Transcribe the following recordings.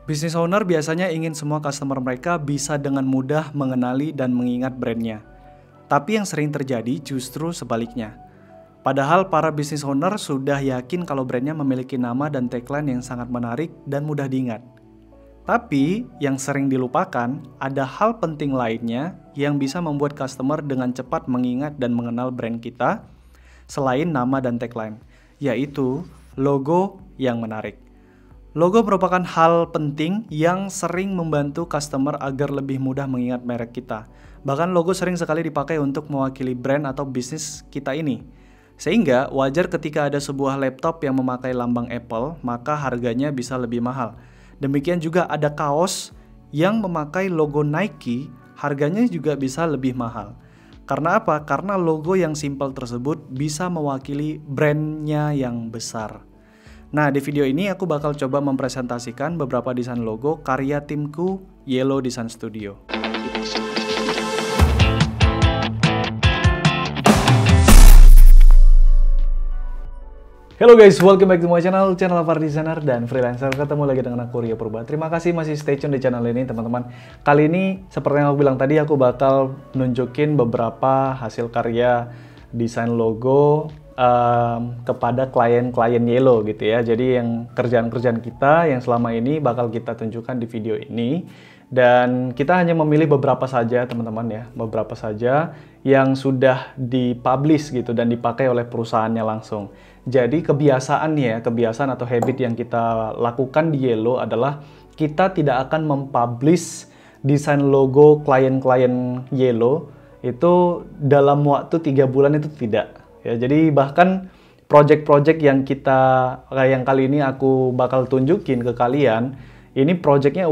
Business owner biasanya ingin semua customer mereka bisa dengan mudah mengenali dan mengingat brandnya. Tapi yang sering terjadi justru sebaliknya. Padahal para business owner sudah yakin kalau brandnya memiliki nama dan tagline yang sangat menarik dan mudah diingat. Tapi yang sering dilupakan, ada hal penting lainnya yang bisa membuat customer dengan cepat mengingat dan mengenal brand kita selain nama dan tagline, yaitu logo yang menarik. Logo merupakan hal penting yang sering membantu customer agar lebih mudah mengingat merek kita. Bahkan logo sering sekali dipakai untuk mewakili brand atau bisnis kita ini. Sehingga wajar ketika ada sebuah laptop yang memakai lambang Apple, maka harganya bisa lebih mahal. Demikian juga ada kaos yang memakai logo Nike, harganya juga bisa lebih mahal. Karena apa? Karena logo yang simpel tersebut bisa mewakili brandnya yang besar. Nah, di video ini aku bakal coba mempresentasikan beberapa desain logo karya timku Yellow Design Studio. Hello guys, welcome back to my channel Alvar Designer dan Freelancer. Ketemu lagi dengan aku, Rio Purba. Terima kasih masih stay tune di channel ini teman-teman. Kali ini, seperti yang aku bilang tadi, aku bakal nunjukin beberapa hasil karya desain logo kepada klien-klien Yellow gitu ya. Jadi yang kerjaan-kerjaan kita yang selama ini bakal kita tunjukkan di video ini. Dan kita hanya memilih beberapa saja teman-teman ya, beberapa saja yang sudah dipublish gitu dan dipakai oleh perusahaannya langsung. Jadi kebiasaan atau habit yang kita lakukan di Yellow adalah kita tidak akan mempublish desain logo klien-klien Yellow itu dalam waktu 3 bulan itu tidak. Ya, jadi bahkan project-project yang kali ini aku bakal tunjukin ke kalian, ini projectnya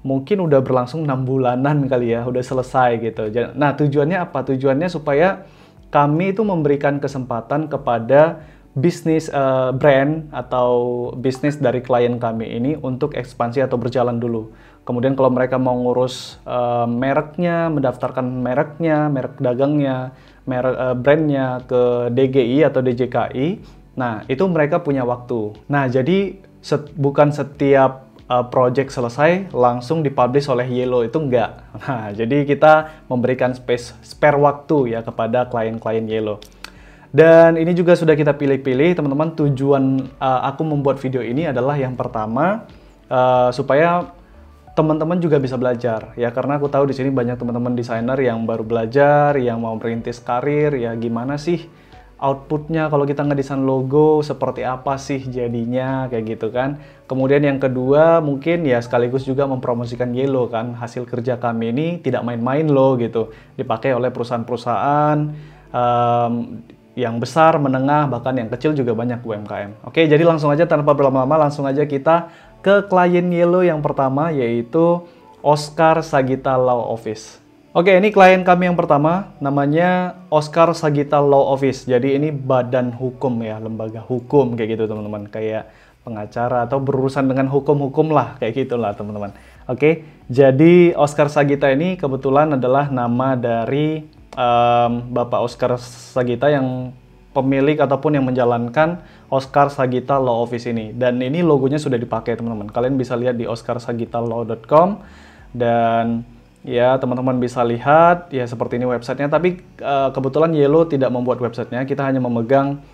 mungkin udah berlangsung 6 bulanan kali ya, udah selesai gitu. Nah, tujuannya apa? Tujuannya supaya kami itu memberikan kesempatan kepada bisnis brand atau bisnis dari klien kami ini untuk ekspansi atau berjalan dulu. Kemudian kalau mereka mau ngurus mereknya, mendaftarkan mereknya, merek dagangnya, brandnya ke DGI atau DJKI, nah itu mereka punya waktu. Nah jadi bukan setiap project selesai langsung dipublish oleh Yellow, itu enggak. Nah jadi kita memberikan spare waktu ya kepada klien-klien Yellow. Dan ini juga sudah kita pilih-pilih teman-teman. Tujuan aku membuat video ini adalah yang pertama supaya teman-teman juga bisa belajar ya, karena aku tahu di sini banyak teman-teman desainer yang baru belajar, yang mau merintis karir ya, gimana sih outputnya kalau kita ngedesain logo, seperti apa sih jadinya kayak gitu kan. Kemudian yang kedua mungkin ya sekaligus juga mempromosikan Yellow kan, hasil kerja kami ini tidak main-main loh gitu, dipakai oleh perusahaan-perusahaan yang besar, menengah, bahkan yang kecil juga banyak UMKM. Oke, jadi langsung aja tanpa berlama-lama, langsung aja kita ke klien Yellow yang pertama, yaitu Oscar Sagita Law Office. Oke, ini klien kami yang pertama, namanya Oscar Sagita Law Office. Jadi ini badan hukum ya, lembaga hukum kayak gitu teman-teman, kayak pengacara atau berurusan dengan hukum-hukum lah, kayak gitulah teman-teman. Oke, jadi Oscar Sagita ini kebetulan adalah nama dari Bapak Oscar Sagita yang pemilik ataupun yang menjalankan Oscar Sagita Law Office ini. Dan ini logonya sudah dipakai teman-teman. Kalian bisa lihat di oscarsagitalaw.com dan ya teman-teman bisa lihat ya seperti ini websitenya. Tapi kebetulan Yellow tidak membuat websitenya. Kita hanya memegang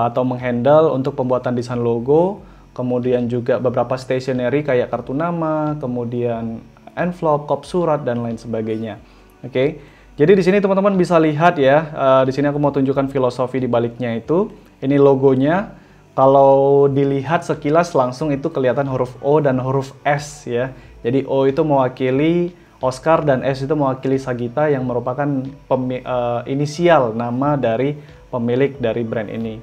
atau menghandle untuk pembuatan desain logo, kemudian juga beberapa stationery kayak kartu nama, kemudian envelope, kop surat dan lain sebagainya. Oke. Jadi di sini teman-teman bisa lihat ya, di sini aku mau tunjukkan filosofi di baliknya itu. Ini logonya, kalau dilihat sekilas langsung itu kelihatan huruf O dan huruf S ya. Jadi O itu mewakili Oscar dan S itu mewakili Sagita yang merupakan inisial nama dari pemilik dari brand ini.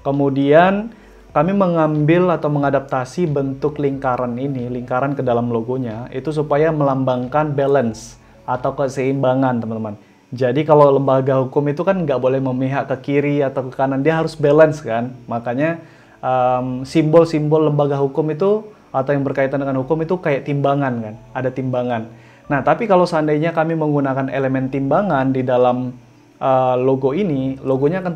Kemudian kami mengambil atau mengadaptasi bentuk lingkaran ini, lingkaran ke dalam logonya, itu supaya melambangkan balance atau keseimbangan teman-teman. Jadi kalau lembaga hukum itu kan nggak boleh memihak ke kiri atau ke kanan, dia harus balance kan. Makanya simbol-simbol lembaga hukum itu atau yang berkaitan dengan hukum itu kayak timbangan kan, ada timbangan. Nah tapi kalau seandainya kami menggunakan elemen timbangan di dalam logo ini, logonya akan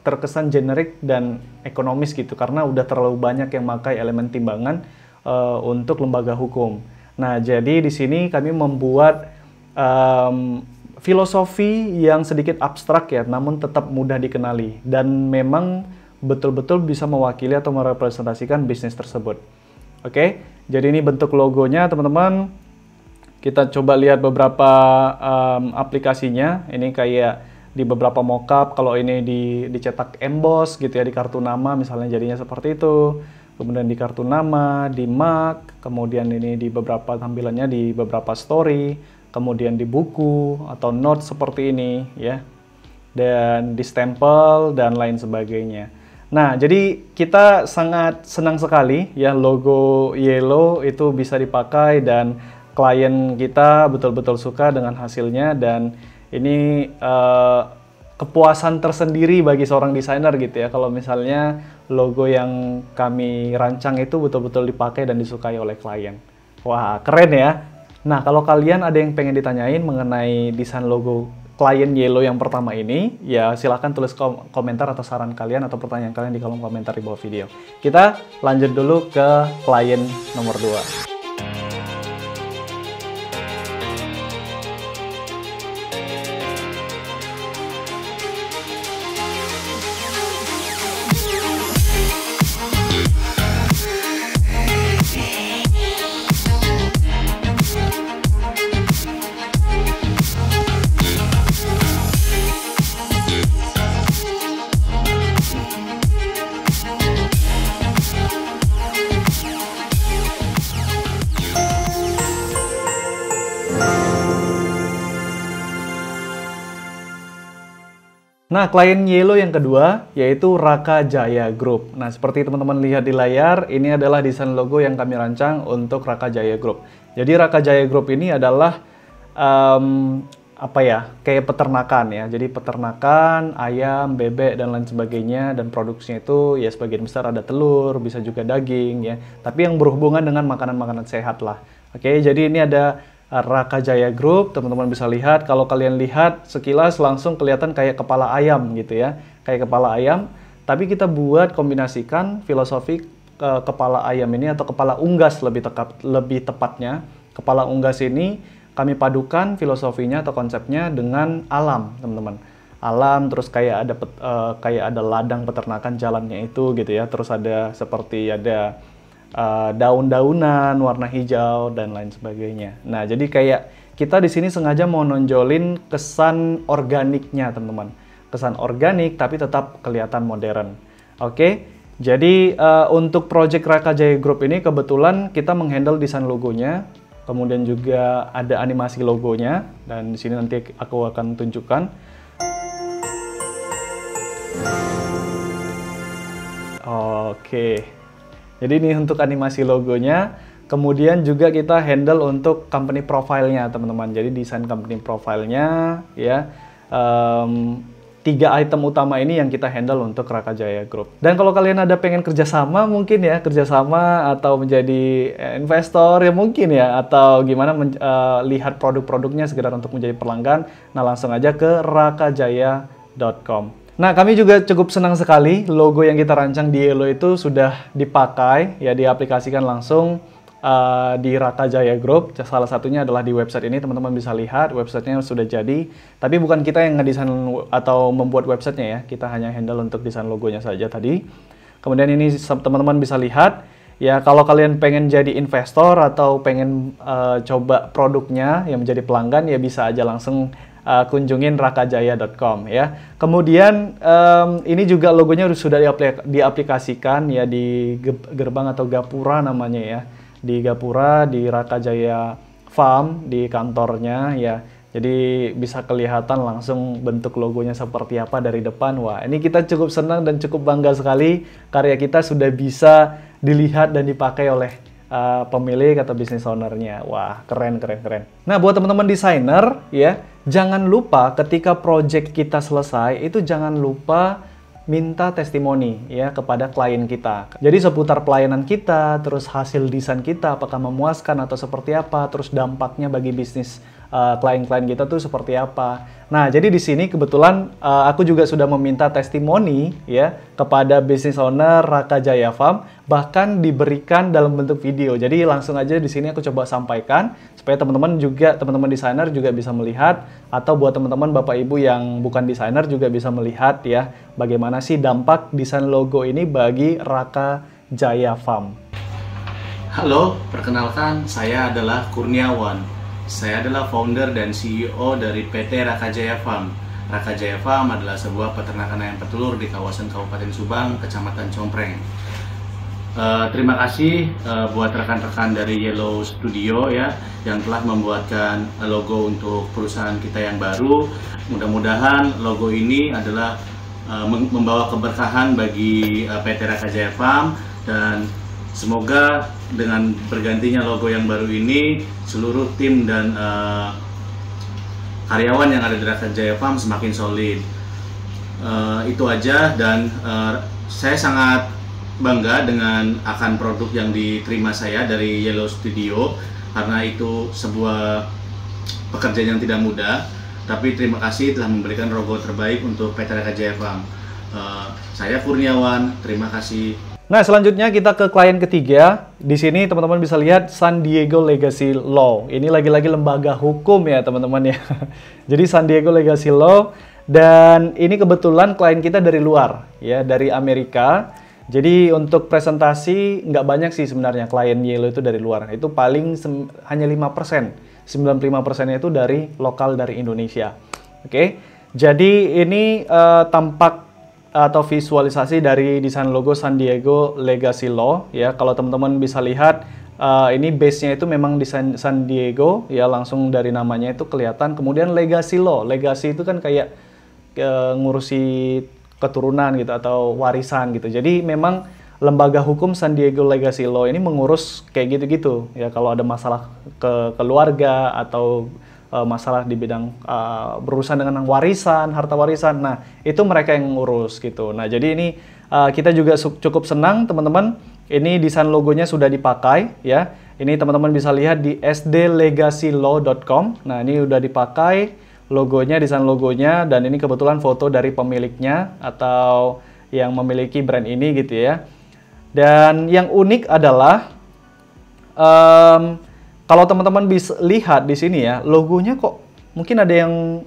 terkesan generik dan ekonomis gitu, karena udah terlalu banyak yang pakai elemen timbangan untuk lembaga hukum. Nah, jadi di sini kami membuat filosofi yang sedikit abstrak ya, namun tetap mudah dikenali dan memang betul-betul bisa mewakili atau merepresentasikan bisnis tersebut. Oke, jadi ini bentuk logonya teman-teman. Kita coba lihat beberapa aplikasinya. Ini kayak di beberapa mockup, kalau ini dicetak emboss gitu ya, di kartu nama misalnya jadinya seperti itu. Kemudian di kartu nama, di mug, kemudian ini di beberapa tampilannya di beberapa story, kemudian di buku atau note seperti ini ya. Dan di stempel dan lain sebagainya. Nah, jadi kita sangat senang sekali ya logo Yellow itu bisa dipakai dan klien kita betul-betul suka dengan hasilnya, dan ini kepuasan tersendiri bagi seorang desainer gitu ya kalau misalnya logo yang kami rancang itu betul-betul dipakai dan disukai oleh klien. Wah, keren ya. Nah, kalau kalian ada yang pengen ditanyain mengenai desain logo klien Yellow yang pertama ini, ya silahkan tulis komentar atau saran kalian atau pertanyaan kalian di kolom komentar di bawah video. Kita lanjut dulu ke klien nomor 2. Nah, klien Yellow yang kedua yaitu Raka Jaya Group. Nah, seperti teman-teman lihat di layar, ini adalah desain logo yang kami rancang untuk Raka Jaya Group. Jadi Raka Jaya Group ini adalah kayak peternakan ya. Jadi peternakan, ayam, bebek dan lain sebagainya, dan produksinya itu ya sebagian besar ada telur, bisa juga daging ya. Tapi yang berhubungan dengan makanan-makanan sehat lah. Oke, jadi ini ada Raka Jaya Group, teman-teman bisa lihat. Kalau kalian lihat sekilas langsung kelihatan kayak kepala ayam gitu ya, kayak kepala ayam. Tapi kita buat kombinasikan filosofi kepala ayam ini atau kepala unggas lebih tepatnya. Kepala unggas ini kami padukan filosofinya atau konsepnya dengan alam, teman-teman. Alam, terus kayak ada ladang peternakan jalannya itu gitu ya. Terus ada seperti ada daun-daunan warna hijau dan lain sebagainya. Nah, jadi kayak kita di sini sengaja mau nonjolin kesan organiknya, teman-teman. Kesan organik tapi tetap kelihatan modern. Oke. Jadi untuk project Raka Jaya Group ini kebetulan kita menghandle desain logonya, kemudian juga ada animasi logonya, dan di sini nanti aku akan tunjukkan. Oke. Jadi ini untuk animasi logonya, kemudian juga kita handle untuk company profile-nya, teman-teman. Jadi desain company profile-nya, ya, 3 item utama ini yang kita handle untuk Raka Jaya Group. Dan kalau kalian ada pengen kerjasama mungkin ya, kerjasama atau menjadi investor ya mungkin ya, atau gimana lihat produk-produknya sekedar untuk menjadi pelanggan, nah langsung aja ke rakajaya.com. Nah, kami juga cukup senang sekali logo yang kita rancang di Yellow itu sudah dipakai, ya diaplikasikan langsung di Raka Jaya Group. Salah satunya adalah di website ini, teman-teman bisa lihat websitenya sudah jadi. Tapi bukan kita yang ngedesain atau membuat websitenya ya, kita hanya handle untuk desain logonya saja tadi. Kemudian ini teman-teman bisa lihat, ya kalau kalian pengen jadi investor atau pengen coba produknya yang menjadi pelanggan, ya bisa aja langsung kunjungin rakajaya.com ya. Kemudian ini juga logonya sudah diaplikasikan ya di gerbang atau gapura namanya ya. Di gapura di Raka Jaya Farm di kantornya ya. Jadi bisa kelihatan langsung bentuk logonya seperti apa dari depan. Wah, ini kita cukup senang dan cukup bangga sekali karya kita sudah bisa dilihat dan dipakai oleh pemilik atau bisnis ownernya. Wah, keren. Nah, buat teman-teman desainer ya, jangan lupa ketika project kita selesai itu jangan lupa minta testimoni ya kepada klien kita. Jadi seputar pelayanan kita, terus hasil desain kita apakah memuaskan atau seperti apa, terus dampaknya bagi bisnis klien-klien kita tuh seperti apa. Nah, jadi di sini kebetulan aku juga sudah meminta testimoni ya kepada business owner Raka Jaya Farm, bahkan diberikan dalam bentuk video. Jadi langsung aja di sini aku coba sampaikan supaya teman-teman desainer juga bisa melihat, atau buat teman-teman Bapak Ibu yang bukan desainer juga bisa melihat ya bagaimana sih dampak desain logo ini bagi Raka Jaya Farm. Halo, perkenalkan saya adalah Kurniawan. Saya adalah founder dan CEO dari PT Raka Jaya Farm. Raka Jaya Farm adalah sebuah peternakan ayam petelur di kawasan Kabupaten Subang, Kecamatan Compreng. Terima kasih buat rekan-rekan dari Yellow Studio ya yang telah membuatkan logo untuk perusahaan kita yang baru. Mudah-mudahan logo ini adalah membawa keberkahan bagi PT Raka Jaya Farm, dan semoga dengan bergantinya logo yang baru ini, seluruh tim dan karyawan yang ada di Raka Jaya Farm semakin solid. Itu aja, dan saya sangat bangga dengan akan produk yang diterima saya dari Yellow Studio, karena itu sebuah pekerjaan yang tidak mudah. Tapi terima kasih telah memberikan logo terbaik untuk PT Raka Jaya Farm. Saya Kurniawan, terima kasih. Nah, selanjutnya kita ke klien ketiga. Di sini teman-teman bisa lihat San Diego Legacy Law. Ini lagi-lagi lembaga hukum ya teman-teman ya. Jadi San Diego Legacy Law, dan ini kebetulan klien kita dari luar ya, dari Amerika. Jadi untuk presentasi nggak banyak sih sebenarnya klien Yellow itu dari luar. Itu paling hanya 5%. 95%-nya itu dari lokal dari Indonesia. Oke. Jadi ini tampak atau visualisasi dari desain logo San Diego Legacy Law ya. Kalau teman-teman bisa lihat, ini base-nya itu memang desain San Diego ya, langsung dari namanya itu kelihatan. Kemudian Legacy Law, legacy itu kan kayak ngurusi keturunan gitu atau warisan gitu. Jadi memang lembaga hukum San Diego Legacy Law ini mengurus kayak gitu-gitu ya, kalau ada masalah ke keluarga atau masalah di bidang berurusan dengan warisan, harta warisan. Nah, itu mereka yang ngurus gitu. Nah, jadi ini kita juga cukup senang teman-teman. Ini desain logonya sudah dipakai ya. Ini teman-teman bisa lihat di sdlegacylaw.com. Nah, ini udah dipakai logonya, desain logonya, dan ini kebetulan foto dari pemiliknya atau yang memiliki brand ini gitu ya. Dan yang unik adalah kalau teman-teman bisa lihat di sini ya, logonya kok mungkin ada yang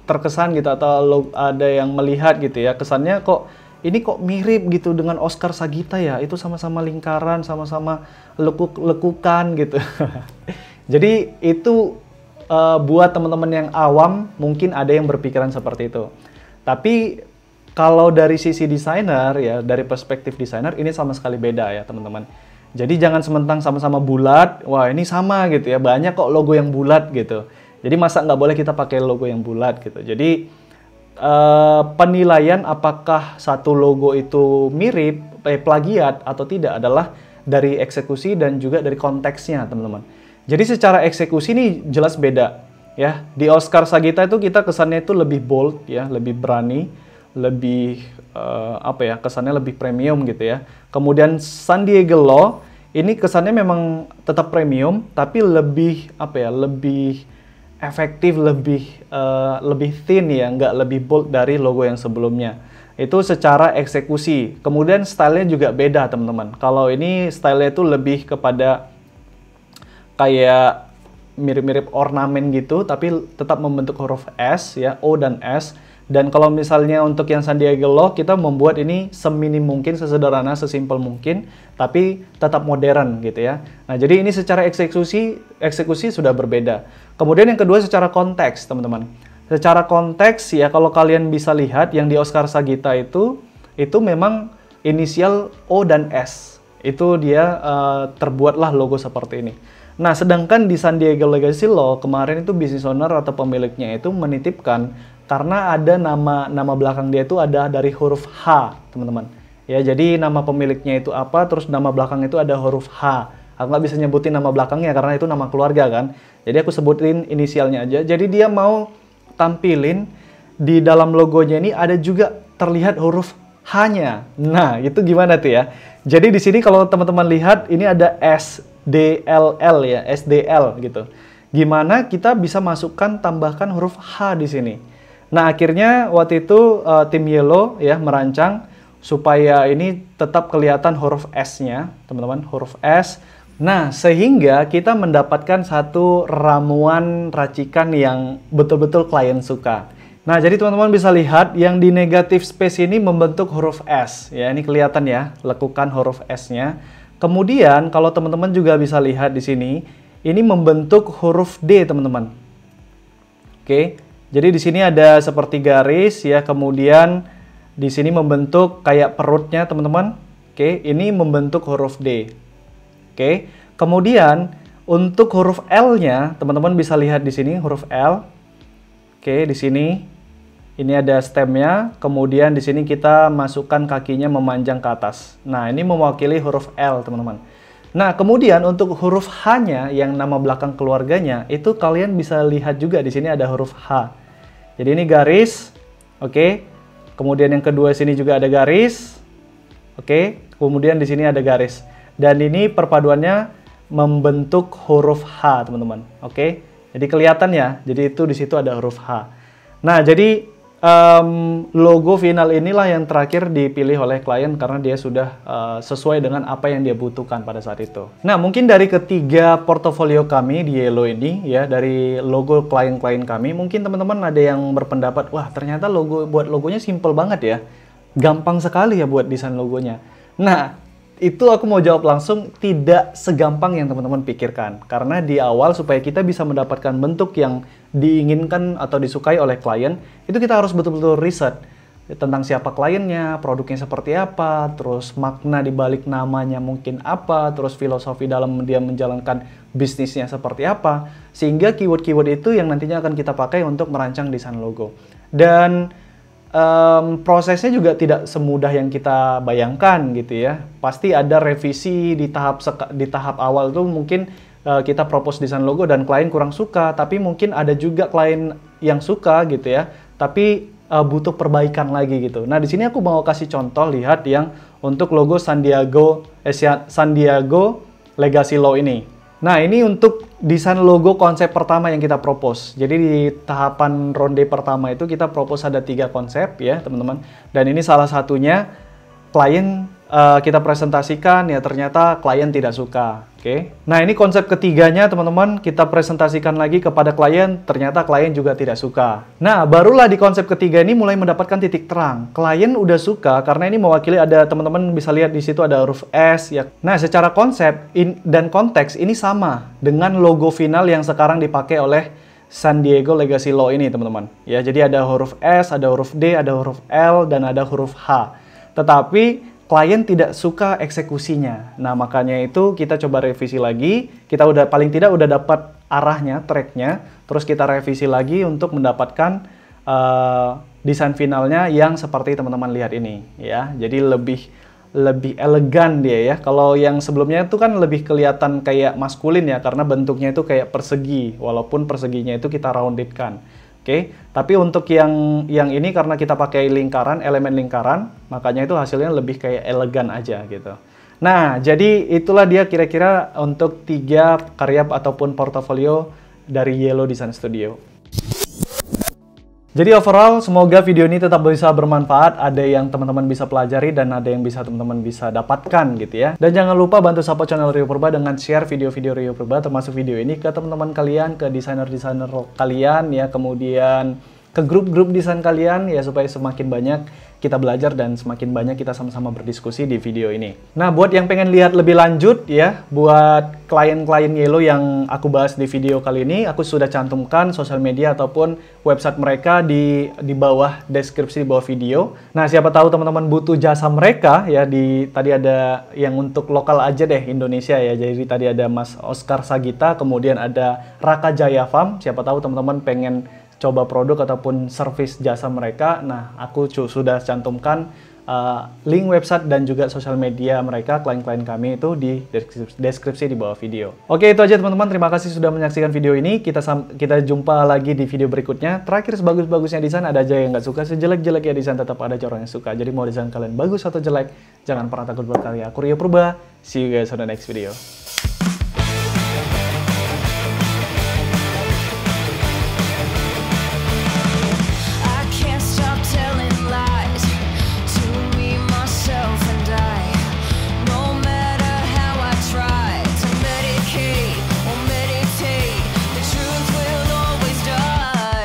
terkesan gitu, atau ada yang melihat gitu ya, kesannya kok ini kok mirip gitu dengan Oscar Sagita ya, itu sama-sama lingkaran, sama-sama lekukan gitu. Jadi itu buat teman-teman yang awam mungkin ada yang berpikiran seperti itu. Tapi kalau dari sisi desainer ya, dari perspektif desainer ini sama sekali beda ya teman-teman. Jadi jangan sementang sama-sama bulat, wah ini sama gitu ya, banyak kok logo yang bulat gitu. Jadi masa nggak boleh kita pakai logo yang bulat gitu. Jadi penilaian apakah satu logo itu mirip, plagiat atau tidak adalah dari eksekusi dan juga dari konteksnya teman-teman. Jadi secara eksekusi ini jelas beda ya. Di Oscar Sagita itu kita kesannya itu lebih bold ya, lebih berani, lebih kesannya lebih premium gitu ya. Kemudian San Diego Law ini kesannya memang tetap premium tapi lebih lebih efektif, lebih thin ya, nggak lebih bold dari logo yang sebelumnya. Itu secara eksekusi. Kemudian stylenya juga beda teman-teman. Kalau ini stylenya itu lebih kepada kayak mirip-mirip ornamen gitu, tapi tetap membentuk huruf S ya, O dan S. Dan kalau misalnya untuk yang San Diego Law, kita membuat ini seminim mungkin, sesederhana, sesimpel mungkin, tapi tetap modern gitu ya. Nah, jadi ini secara eksekusi sudah berbeda. Kemudian yang kedua secara konteks, teman-teman. Secara konteks ya, kalau kalian bisa lihat yang di Oscar Sagita itu memang inisial O dan S. Itu dia terbuatlah logo seperti ini. Nah, sedangkan di San Diego Legacy Law kemarin itu business owner atau pemiliknya itu menitipkan karena ada nama belakang dia itu ada dari huruf H, teman-teman. Ya, jadi nama pemiliknya itu apa, terus nama belakang itu ada huruf H. Aku nggak bisa nyebutin nama belakangnya karena itu nama keluarga kan. Jadi aku sebutin inisialnya aja. Jadi dia mau tampilin di dalam logonya ini ada juga terlihat huruf H-nya. Nah, itu gimana tuh ya? Jadi di sini kalau teman-teman lihat ini ada SDLL ya, SDL gitu. gimana kita bisa masukkan tambahkan huruf H di sini. Nah, akhirnya waktu itu tim Yellow ya merancang supaya ini tetap kelihatan huruf S-nya, teman-teman, huruf S. Nah, sehingga kita mendapatkan satu ramuan racikan yang betul-betul klien suka. Nah, jadi teman-teman bisa lihat yang di negative space ini membentuk huruf S. Ya, ini kelihatan ya, lekukan huruf S-nya. Kemudian, kalau teman-teman juga bisa lihat di sini, ini membentuk huruf D, teman-teman. Oke, jadi di sini ada seperti garis ya, kemudian di sini membentuk kayak perutnya, teman-teman. Oke, ini membentuk huruf D. Oke, kemudian untuk huruf L-nya, teman-teman bisa lihat di sini huruf L. Oke, di sini ini ada stemnya, kemudian di sini kita masukkan kakinya memanjang ke atas. Nah, ini mewakili huruf L, teman-teman. Nah, kemudian untuk huruf H-nya yang nama belakang keluarganya, itu kalian bisa lihat juga di sini ada huruf H. Jadi ini garis, oke. Kemudian yang kedua sini juga ada garis, oke. Kemudian di sini ada garis. Dan ini perpaduannya membentuk huruf H, teman-teman. Oke. Jadi kelihatan ya. Jadi itu di situ ada huruf H. Nah, jadi logo final inilah yang terakhir dipilih oleh klien karena dia sudah sesuai dengan apa yang dia butuhkan pada saat itu. Nah, mungkin dari ketiga portofolio kami di Yellow ini ya, dari logo klien-klien kami, mungkin teman-teman ada yang berpendapat, wah ternyata buat logonya simple banget ya, gampang sekali ya buat desain logonya. Nah, itu aku mau jawab langsung, tidak segampang yang teman-teman pikirkan. Karena di awal supaya kita bisa mendapatkan bentuk yang diinginkan atau disukai oleh klien, itu kita harus betul-betul riset tentang siapa kliennya, produknya seperti apa, terus makna di balik namanya mungkin apa, terus filosofi dalam dia menjalankan bisnisnya seperti apa, sehingga keyword-keyword itu yang nantinya akan kita pakai untuk merancang desain logo. Dan prosesnya juga tidak semudah yang kita bayangkan gitu ya. Pasti ada revisi di tahap awal tuh mungkin kita propose desain logo dan klien kurang suka, tapi mungkin ada juga klien yang suka gitu ya, tapi butuh perbaikan lagi gitu. Nah, di sini aku mau kasih contoh, lihat yang untuk logo San Diego Legacy Law ini. Nah, ini untuk desain logo konsep pertama yang kita propose. Jadi di tahapan ronde pertama itu kita propose ada 3 konsep ya teman-teman. Dan ini salah satunya klien kita presentasikan ya, ternyata klien tidak suka. Oke. Nah, ini konsep ketiganya teman-teman, kita presentasikan lagi kepada klien, ternyata klien juga tidak suka. Nah, barulah di konsep ketiga ini mulai mendapatkan titik terang. Klien udah suka karena ini mewakili, ada teman-teman bisa lihat di situ ada huruf S ya. Nah, secara konsep dan konteks ini sama dengan logo final yang sekarang dipakai oleh San Diego Legacy Law ini, teman-teman. Ya, jadi ada huruf S, ada huruf D, ada huruf L, dan ada huruf H. Tetapi klien tidak suka eksekusinya. Nah, makanya itu kita coba revisi lagi. Kita udah paling tidak udah dapat arahnya, tracknya. Terus kita revisi lagi untuk mendapatkan desain finalnya yang seperti teman-teman lihat ini. Ya, jadi lebih elegan dia ya. Kalau yang sebelumnya itu kan lebih kelihatan kayak maskulin ya, karena bentuknya itu kayak persegi. Walaupun perseginya itu kita roundedkan. Oke, tapi untuk yang ini karena kita pakai lingkaran, elemen lingkaran, makanya itu hasilnya lebih kayak elegan aja gitu. Nah, jadi itulah dia kira-kira untuk 3 karya ataupun portofolio dari Yellow Design Studio. Jadi overall, semoga video ini tetap bisa bermanfaat, ada yang teman-teman bisa pelajari dan ada yang bisa teman-teman bisa dapatkan gitu ya. Dan jangan lupa bantu support channel Rio Purba dengan share video-video Rio Purba termasuk video ini ke teman-teman kalian, ke desainer-desainer kalian ya, kemudian ke grup-grup desain kalian ya, supaya semakin banyak kita belajar dan semakin banyak kita sama-sama berdiskusi di video ini. Nah, buat yang pengen lihat lebih lanjut ya, buat klien-klien Yellow yang aku bahas di video kali ini, aku sudah cantumkan sosial media ataupun website mereka di bawah deskripsi, di bawah video. Nah, siapa tahu teman-teman butuh jasa mereka ya, tadi ada yang untuk lokal aja deh, Indonesia ya. Jadi tadi ada Mas Oscar Sagita, kemudian ada Raka Jaya Farm. Siapa tahu teman-teman pengen coba produk ataupun service jasa mereka. Nah, aku sudah cantumkan link website dan juga sosial media mereka, klien-klien kami itu di deskripsi di bawah video. Oke, itu aja teman-teman. Terima kasih sudah menyaksikan video ini. Kita jumpa lagi di video berikutnya. Terakhir, sebagus-bagusnya desain ada aja yang nggak suka, sejelek-jeleknya desain tetap ada orang yang suka. Jadi mau desain kalian bagus atau jelek, jangan pernah takut berkarya. Aku Rio Purba. See you guys on the next video.